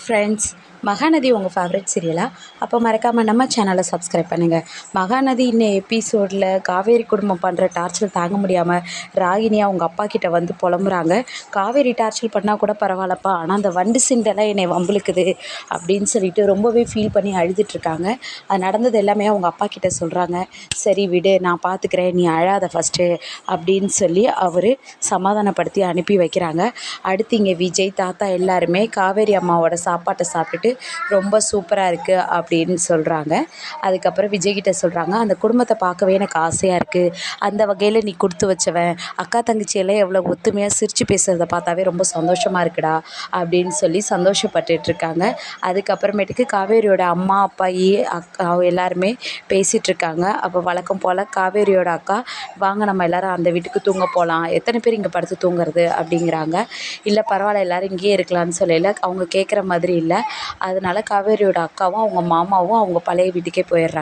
Friends, Mahanadi உங்கள் favourite சீரியலா? அப்போ மறக்காமல் நம்ம சேனலை சப்ஸ்கிரைப் பண்ணுங்கள். மகாநதி இன்னும் எபிசோடில் காவேரி குடும்பம் பண்ணுற டார்ச்சர் தாங்க முடியாமல் ராகினி அவங்க அப்பா கிட்ட வந்து புலம்புறாங்க. காவேரி டார்ச்சர் பண்ணால் கூட பரவாயில்லப்பா, ஆனால் அந்த வண்டு சிண்டெல்லாம் என்னை வம்புழுக்குது அப்படின்னு சொல்லிட்டு ரொம்பவே ஃபீல் பண்ணி அழுதுட்ருக்காங்க. அது நடந்தது எல்லாமே அவங்க அப்பா கிட்ட சொல்கிறாங்க. சரி விடு, நான் பார்த்துக்கிறேன், நீ அழாத ஃபஸ்ட்டு அப்படின்னு சொல்லி அவர் சமாதானப்படுத்தி அனுப்பி வைக்கிறாங்க. அடுத்து இங்கே விஜய் தாத்தா எல்லாருமே காவேரி அம்மாவோட சாப்பாட்டை சாப்பிட்டுட்டு ரொம்ப சூப்பராக இருக்குது அப்படின்னு சொல்கிறாங்க. அதுக்கப்புறம் விஜய்கிட்ட சொல்கிறாங்க, அந்த குடும்பத்தை பார்க்கவே எனக்கு ஆசையாக இருக்குது, அந்த வகையில் நீ கொடுத்து வச்சவன், அக்கா தங்கச்சியெல்லாம் எவ்வளோ ஒத்துமையாக சிரித்து பேசுகிறத பார்த்தாவே ரொம்ப சந்தோஷமாக இருக்குடா அப்படின்னு சொல்லி சந்தோஷப்பட்டுட்ருக்காங்க. அதுக்கப்புறமேட்டுக்கு காவேரியோட அம்மா அப்பாயி அக்கா எல்லாருமே பேசிகிட்ருக்காங்க. அப்போ வழக்கம் போல் காவேரியோட அக்கா, வாங்க நம்ம எல்லோரும் அந்த வீட்டுக்கு தூங்க போகலாம், எத்தனை பேர் இங்கே படுத்து தூங்குறது அப்படிங்கிறாங்க. இல்லை பரவாயில்ல, எல்லோரும் இங்கேயே இருக்கலாம்னு சொல்லல, அவங்க கேட்குற மாதிரி இல்லை. அதனால காவேரியோட அக்காவும் அவங்க மாமாவும் அவங்க பழைய வீட்டுக்கே போயிடுறாங்க.